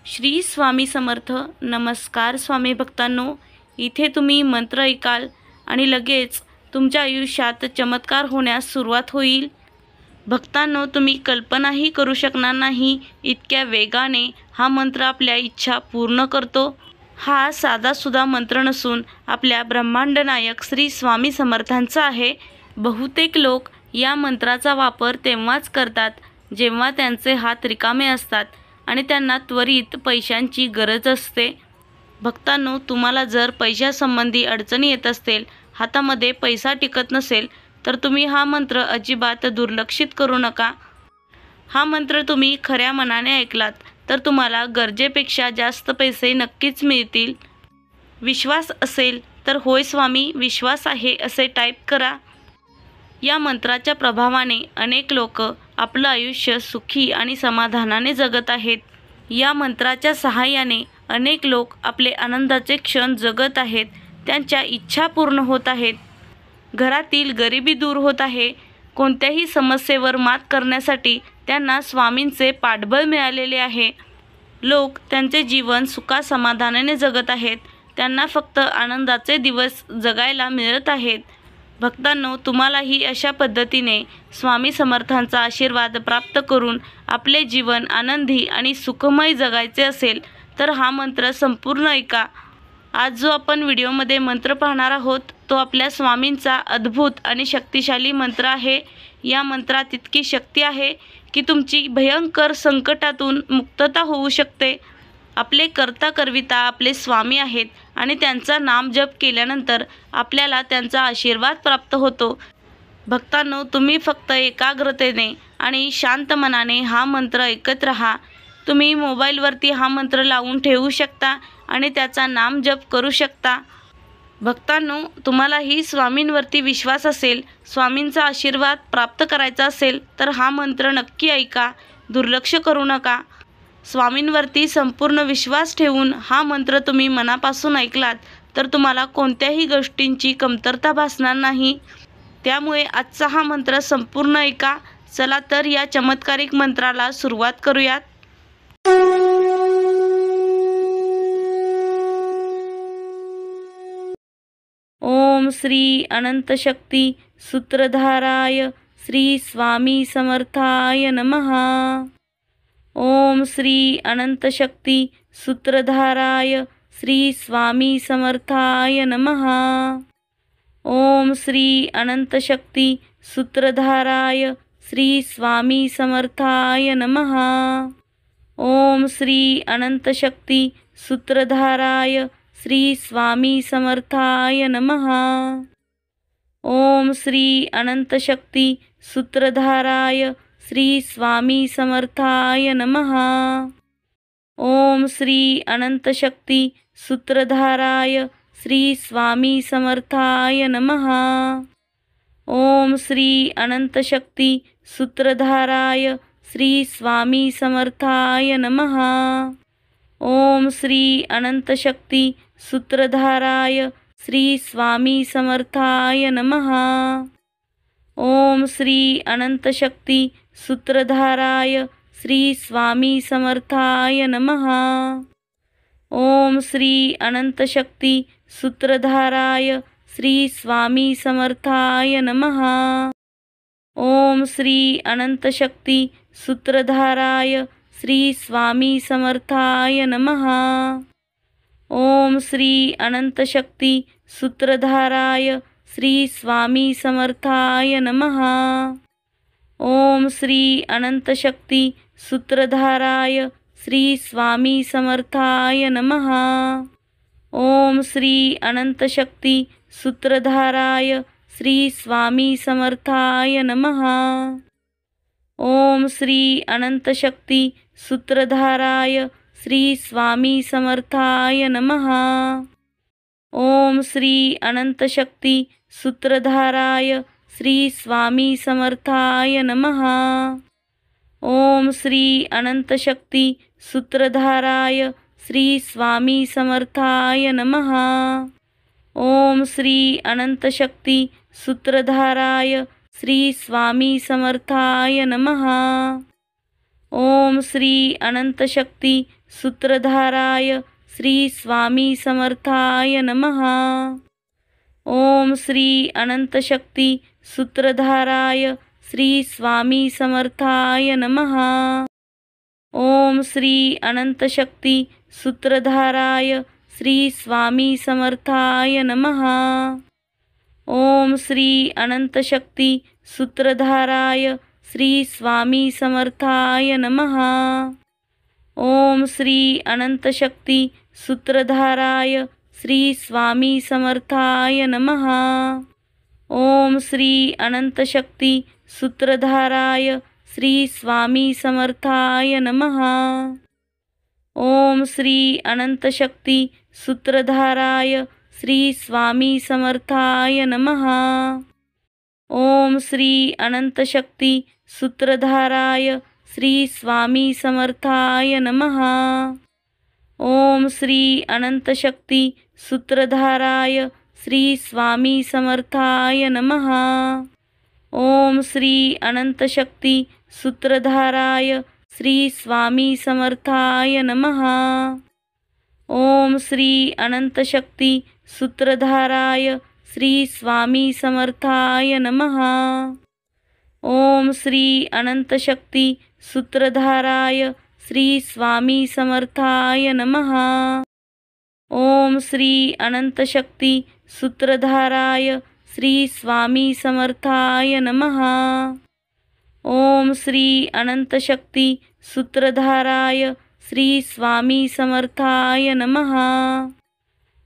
श्री स्वामी समर्थ. नमस्कार स्वामी भक्तांनो, इथे तुम्ही मंत्र ऐकाल आणि लगेच तुमच्या आयुष्यात चमत्कार होण्यास सुरुवात होईल. भक्तांनो, तुम्ही कल्पनाही करू शकणार नाही इतक्या वेगाने हा मंत्र आपल्या इच्छा पूर्ण करतो. हा साधासुद्धा मंत्र नसून आपल्या ब्रह्मांड नायक श्री स्वामी समर्थांचा आहे. बहुतेक लोक या मंत्राचा वापर तेव्हाच करतात जेव्हा त्यांचे हात रिकामे असतात आणि त्यांना त्वरित पैशांची गरज असते. भक्तांनो, तुम्हाला जर पैशासंबंधी अडचणी येत असतील, हातामध्ये पैसा टिकत नसेल, तर तुम्ही हा मंत्र अजिबात दुर्लक्षित करू नका. हा मंत्र तुम्ही खऱ्या मनाने ऐकलात तर तुम्हाला गरजेपेक्षा जास्त पैसे नक्कीच मिळतील. विश्वास असेल तर होय स्वामी, विश्वास आहे असे टाईप करा. या मंत्राच्या प्रभावाने अनेक लोक आपलं आयुष्य सुखी आणि समाधानाने जगत आहेत. या मंत्राच्या सहाय्याने अनेक लोक आपले आनंदाचे क्षण जगत आहेत. त्यांच्या इच्छा पूर्ण होत आहेत. घरातील गरिबी दूर होत आहे. कोणत्याही समस्येवर मात करण्यासाठी त्यांना स्वामींचे पाठबळ मिळालेले आहे. लोक त्यांचे जीवन सुखासमाधानाने जगत आहेत. त्यांना फक्त आनंदाचे दिवस जगायला मिळत आहेत. भक्तांनो, तुम्हालाही अशा पद्धतीने स्वामी समर्थांचा आशीर्वाद प्राप्त करून आपले जीवन आनंदी आणि सुखमय जगायचे असेल तर हा मंत्र संपूर्ण ऐका. आज जो आपण व्हिडिओमध्ये मंत्र पाहणार आहोत तो आपल्या स्वामींचा अद्भुत आणि शक्तिशाली मंत्र आहे. या मंत्रात इतकी शक्ती आहे की तुमची भयंकर संकटातून मुक्तता होऊ शकते. आपले कर्ता करविता आपले स्वामी आहेत आणि त्यांचा नामजप केल्यानंतर आपल्याला त्यांचा आशीर्वाद प्राप्त होतो. भक्तांनो, तुम्ही फक्त एकाग्रतेने आणि शांत मनाने हा मंत्र ऐकत राहा. तुम्ही मोबाईलवरती हा मंत्र लावून ठेवू शकता आणि त्याचा नामजप करू शकता. भक्तांनो, तुम्हालाही स्वामींवरती विश्वास असेल, स्वामींचा आशीर्वाद प्राप्त करायचा असेल तर हा मंत्र नक्की ऐका. दुर्लक्ष करू नका. स्वामींवरती संपूर्ण विश्वास ठेवून हा मंत्र तुम्ही मनापासून ऐकलात तर तुम्हाला कोणत्याही गोष्टींची कमतरता भासणार नाही. त्यामुळे आजचा हा मंत्र संपूर्ण ऐका. चला तर या चमत्कारिक मंत्राला सुरुवात करूयात. ओम श्री अनंत शक्ती सूत्रधाराय श्री स्वामी समर्थाय नमः. ओम श्री अनंत शक्ती सूत्रधाराय श्री स्वामी समर्थाय नमः. ओम श्री अनंत शक्ती सूत्रधाराय श्री स्वामी समर्थाय नमः. ओम श्री अनंत शक्ती सूत्रधाराय श्री स्वामी समर्थाय नमः. ओम श्री अनंत शक्ती सूत्रधाराय श्री स्वामी समर्थाय नमः. ओम श्री अनंत शक्ती सूत्रधाराय श्री स्वामी समर्थाय नमः. ओम श्री अनंत शक्ती सूत्रधाराय श्री स्वामी समर्थाय नमः. ओम श्री अनंत शक्ती सूत्रधाराय श्री स्वामी समर्थाय नमः. ओम श्री अनंत शक्ती सूत्रधाराय श्री स्वामी समर्थाय नमः. ओम श्री अनंत शक्ती सूत्रधाराय श्री स्वामी समर्थाय नमः. ओम श्री अनंत शक्ती सूत्रधाराय श्री स्वामी समर्थाय नमः. ओम श्री अनंत शक्ती सूत्रधाराय श्री स्वामी समर्थाय नमः. ओम श्री अनंत शक्ती सूत्रधाराय श्री स्वामी समर्थाय नमः. ओम श्री अनंत शक्ती सूत्रधाराय श्री स्वामी समर्थाय नमः. ओम श्री अनंत शक्ती सूत्रधाराय श्री स्वामी समर्थाय नमः. ओम श्री अनंत शक्ती सूत्रधाराय श्री स्वामी समर्थाय नमः. ओम श्री अनंत शक्ती सूत्रधाराय श्री स्वामी समर्थाय नमः. ओम श्री अनंत शक्ती सूत्रधाराय श्री स्वामी समर्थाय नमः. ओम श्री अनंत शक्ती सूत्रधाराय श्री स्वामी समर्थाय नमः। ओम श्री अनंत शक्ती सूत्रधाराय श्री स्वामी समर्थाय नमः। ओम श्री अनंत शक्ती सूत्रधाराय श्री स्वामी समर्थाय नमः। ओम श्री अनंत शक्ती सूत्रधाराय श्री स्वामी समर्थाय नमः। ओम श्री अनंत शक्ती सूत्रधाराय श्री स्वामी समर्थाय नमः। ओम श्री अनंत शक्ती सूत्रधाराय श्री स्वामी समर्थाय नमः। ओम श्री अनंत शक्ती सूत्रधाराय श्री स्वामी समर्थाय नमः। ओम श्री अनंत शक्ती सूत्रधाराय श्री स्वामी समर्थाय नमः। ओम श्री अनंत शक्ती सूत्रधाराय श्री स्वामी समर्थाय नमः। ओम श्री अनंत शक्ती सूत्रधाराय श्री स्वामी समर्थाय नमः। ओम श्री अनंत शक्ती सूत्रधाराय श्री स्वामी समर्थाय नमः। ओम श्री अनंत शक्ती सूत्रधाराय श्री स्वामी समर्थाय नमः। ओम श्री अनंत शक्ती सूत्रधाराय श्री स्वामी समर्थाय नमः। ओम श्री अनंत शक्ती सूत्रधाराय श्री स्वामी समर्थाय नमः।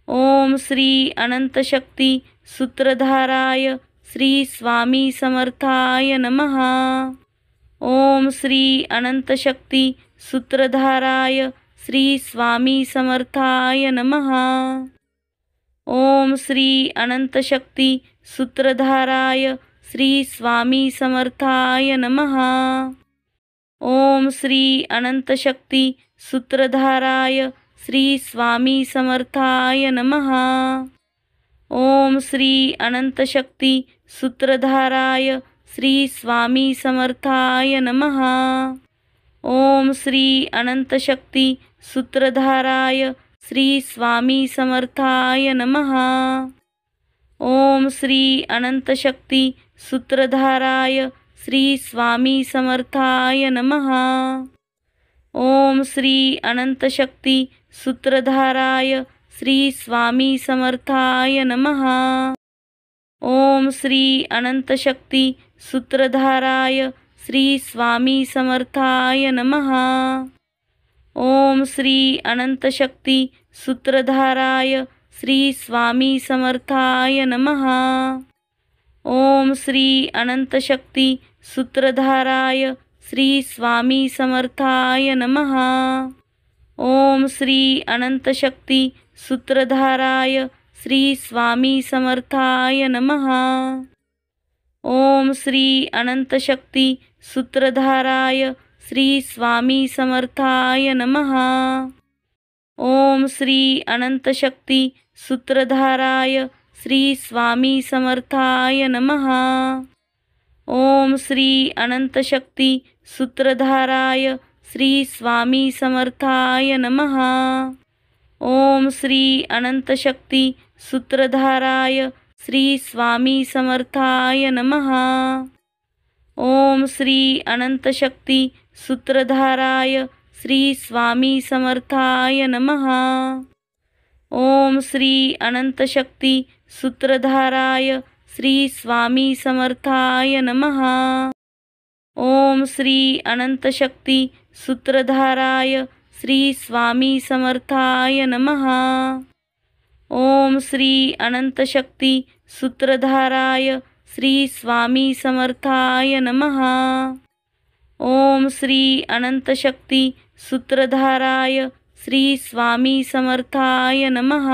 ओम श्री अनंत शक्ती सूत्रधाराय श्री स्वामी समर्थाय नमः। ओम श्री अनंत शक्ती सूत्रधाराय श्री स्वामी समर्थाय नमः। ओम श्री अनंत शक्ती सूत्रधाराय श्री स्वामी समर्थाय नमः। ओम श्री अनंत शक्ती सूत्रधाराय श्री स्वामी समर्थाय नमः। ओम श्री अनंत शक्ती सूत्रधाराय श्री स्वामी समर्थाय नमः। ओम श्री अनंत शक्ती सूत्रधाराय श्री स्वामी समर्थाय नमः। ओम श्री अनंत शक्ती सूत्रधाराय श्री स्वामी समर्थाय नमः। ओम श्री अनंत शक्ती सूत्रधाराय श्री स्वामी समर्थाय नमः। ओम श्री अनंत शक्ती सूत्रधाराय श्री स्वामी समर्थाय नमः। ओम श्री अनंत शक्ती सूत्रधाराय श्री स्वामी समर्थाय नमः। ओम श्री अनंत शक्ती सूत्रधाराय श्री स्वामी समर्थाय नमः। ओम श्री अनंत शक्ती सूत्रधाराय श्री स्वामी समर्थाय नमः। ओम श्री अनंत शक्ती सूत्रधाराय श्री स्वामी समर्थाय नमः। ओम श्री अनंत शक्ती सूत्रधाराय श्री स्वामी समर्थाय नमः। ओम श्री अनंत शक्ती सूत्रधाराय श्री स्वामी समर्थाय नमः। ओम श्री अनंत शक्ती सूत्रधाराय श्री स्वामी समर्थाय नमः। ओम श्री अनंत शक्ती सूत्रधाराय श्री स्वामी समर्थाय नमः। ओम श्री अनंत शक्ती सूत्रधाराय श्री स्वामी समर्थाय नमः। ओम श्री अनंत शक्ती सूत्रधाराय श्री स्वामी समर्थाय नमः। ओम श्री अनंत शक्ती सूत्रधाराय श्री स्वामी समर्थाय नमः। ओम श्री अनंत शक्ती सूत्रधाराय श्री स्वामी समर्थाय नमः।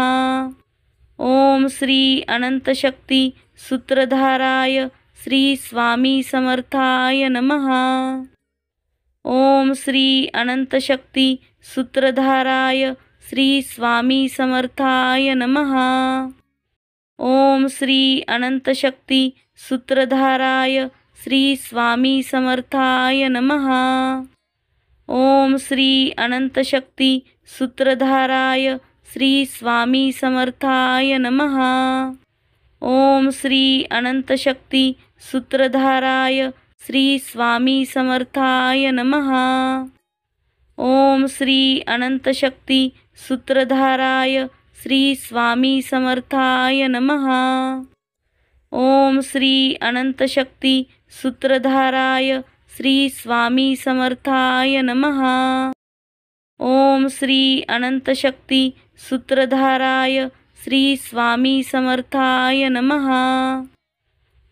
ओम श्री अनंत शक्ती सूत्रधाराय श्री स्वामी समर्थाय नमः। ओम श्री अनंत शक्ती सूत्रधाराय श्री स्वामी समर्थाय नमः। ओम श्री अनंत शक्ती सूत्रधाराय श्री स्वामी समर्थाय नमः। ओम श्री अनंतशक्ती सूत्रधाराय श्री स्वामी समर्थाय नमः। ओम श्री अनंतशक्ती सूत्रधाराय श्री स्वामी समर्थाय नमः। ओम श्री अनंतशक्ती सूत्रधाराय श्री स्वामी समर्थाय नमः। ओम श्री अनंतशक्ती सूत्रधाराय श्री स्वामी समर्थाय नमः। ओम श्री अनंतशक्ती सूत्रधाराय श्री स्वामी समर्थाय नमः।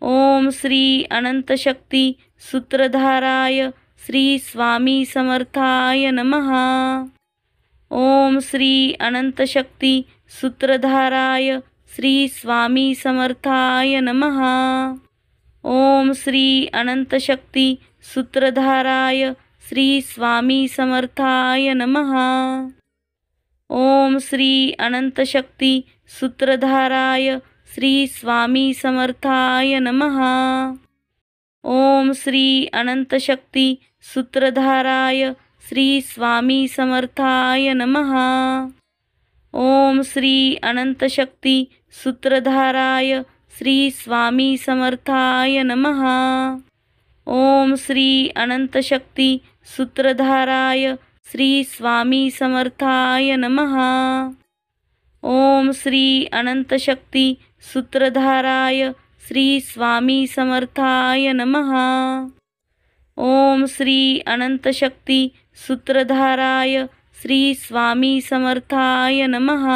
ओम श्री अनंतशक्ती सूत्रधाराय श्री स्वामी समर्थाय नमः। ओम श्री अनंतशक्ती सूत्रधाराय श्री स्वामी समर्थाय नमः। ओम श्री अनंतशक्ती सूत्रधाराय श्री स्वामी समर्थाय नमः। ओम श्री अनंतशक्ती सूत्रधाराय श्री स्वामी समर्थाय नमः। ओम श्री अनंतशक्ती सूत्रधाराय श्री स्वामी समर्थाय नमः। ओम श्री अनंतशक्ती सूत्रधाराय श्री स्वामी समर्थाय नमः। ओम श्री अनंतशक्ती सूत्रधाराय श्री स्वामी समर्थाय नमः। ओम श्री अनंतशक्ती सूत्रधाराय श्री स्वामी समर्थाय नमः। ओम श्री अनंतशक्ती सूत्रधाराय श्री स्वामी समर्थाय नमः।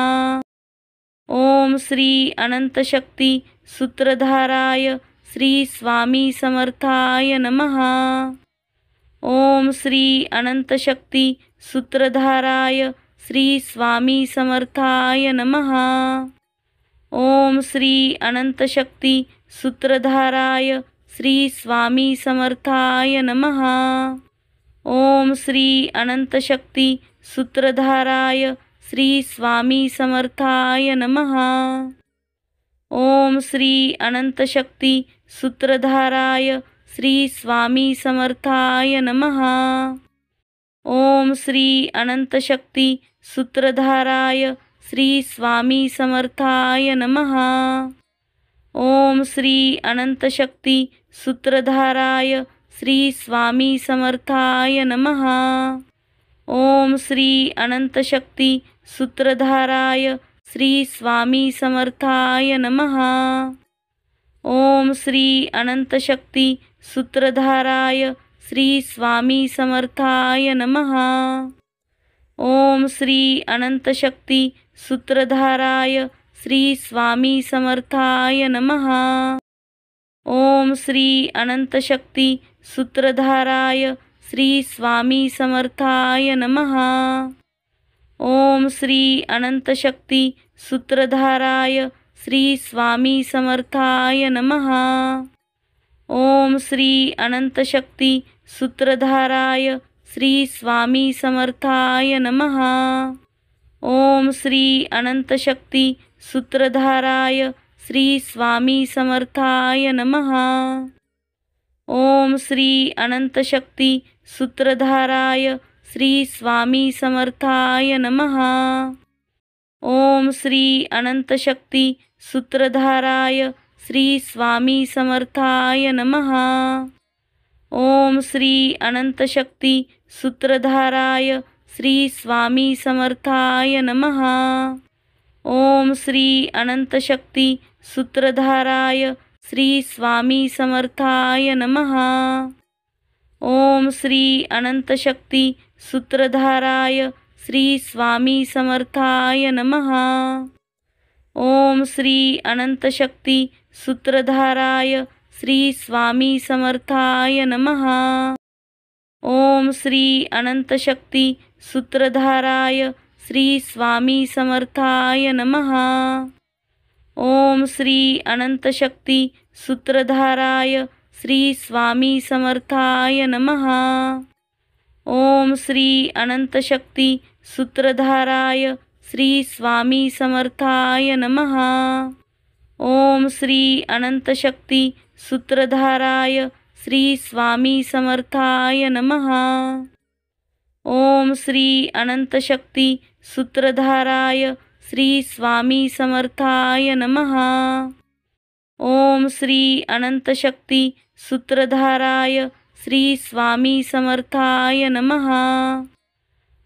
ओम श्री अनंतशक्ती सूत्रधाराय श्री स्वामी समर्थाय नमः। ओम श्री अनंतशक्ती सूत्रधाराय श्री स्वामी समर्थाय नमः। ओम श्री अनंतशक्ती सूत्रधाराय श्री स्वामी समर्थाय नमः। ओम श्री अनंतशक्ती सूत्रधाराय श्री स्वामी समर्थाय नमः। ओम श्री अनंतशक्ती सूत्रधाराय श्री स्वामी समर्थाय नमः। ओम श्री अनंतशक्ती सूत्रधाराय श्री स्वामी समर्थाय नमः। ओम श्री अनंतशक्ती सूत्रधाराय श्री स्वामी समर्थाय नमः। ओम श्री अनंतशक्ती सूत्रधाराय श्री स्वामी समर्थाय नमः। ओम श्री अनंतशक्ती सूत्रधाराय श्री स्वामी समर्थाय नमः। ओम श्री अनंतशक्ती सूत्रधाराय श्री स्वामी समर्थाय नमः। ओम श्री अनंतशक्ती सूत्रधाराय श्री स्वामी समर्थाय नमः। ओम श्री अनंतशक्ती सूत्रधाराय श्री स्वामी समर्थाय नमः। ओम श्री अनंतशक्ती सूत्रधाराय श्री स्वामी समर्थाय नमः। ओम श्री अनंतशक्ती सूत्रधाराय श्री स्वामी समर्थाय नमः। ओम श्री अनंतशक्ती सूत्रधाराय श्री स्वामी समर्थाय नमः। ओम श्री अनंतशक्ती सूत्रधाराय श्री स्वामी समर्थाय नमः। ओम श्री अनंतशक्ती सूत्रधाराय श्री स्वामी समर्थाय नमः। ओम श्री अनंतशक्ती सूत्रधाराय श्री स्वामी समर्थाय नमः। ओम श्री अनंतशक्ती सूत्रधाराय श्री स्वामी समर्थाय नमः। ओम श्री अनंतशक्ती सूत्रधाराय श्री स्वामी समर्थाय नमः। ओम श्री अनंतशक्ती सूत्रधाराय श्री स्वामी समर्थाय नमः। ओम श्री अनंतशक्ती सूत्रधाराय श्री स्वामी समर्थाय नमः। ओम श्री अनंतशक्ती सूत्रधाराय श्री स्वामी समर्थाय नमः। ओम श्री अनंतशक्ती सूत्रधाराय श्री स्वामी समर्थाय नमः। ओम श्री अनंतशक्ती सूत्रधाराय श्री स्वामी समर्थाय नमः। ओम श्री अनंतशक्ती सूत्रधाराय श्री स्वामी समर्थाय नमः।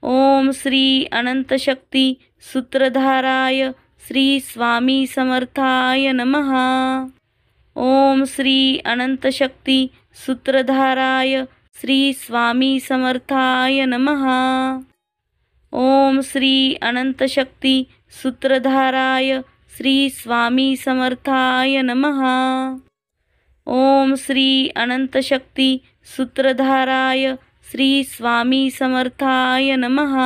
ओम श्री अनंतशक्ती सूत्रधाराय श्री स्वामी समर्थाय नमः। ओम श्री अनंतशक्ती सूत्रधाराय श्री स्वामी समर्थाय नमः। ओम श्री अनंतशक्ती सूत्रधाराय श्री स्वामी समर्थाय नमः। ओम श्री अनंतशक्ती सूत्रधाराय श्री स्वामी समर्थाय नमः।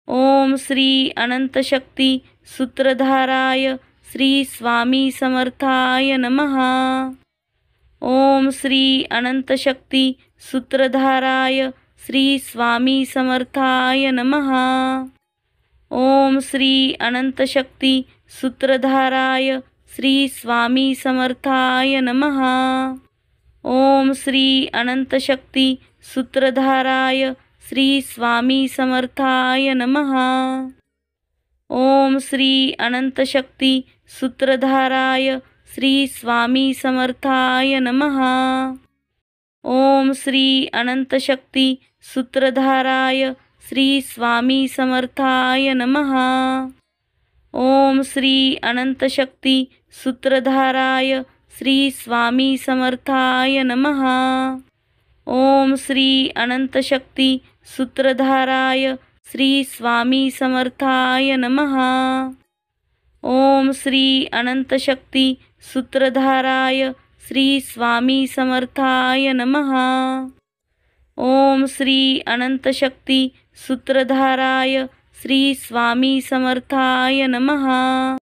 ओम श्री अनंतशक्ती सूत्रधाराय श्री स्वामी समर्थाय नमः। ओम श्री अनंतशक्ती सूत्रधाराय श्री स्वामी समर्थाय नमः। ओम श्री अनंतशक्ती सूत्रधाराय श्री स्वामी समर्थाय नमः। ओम श्री अनंतशक्ती सूत्रधाराय श्री स्वामी समर्थाय नमः। ओम श्री अनंतशक्ती सूत्रधाराय श्री स्वामी समर्थाय नमः। ओम श्री अनंतशक्ती सूत्रधाराय श्री स्वामी समर्थाय नमः। ओम श्री अनंतशक्ती सूत्रधाराय श्री स्वामी समर्थाय नमः। ओम श्री अनंतशक्ती सूत्रधाराय श्री स्वामी समर्थाय नमः। ओम श्री अनंतशक्ती सूत्रधाराय श्री स्वामी समर्थाय नमः। ओम श्री अनंतशक्ती सूत्रधाराय श्री स्वामी समर्थाय नमः।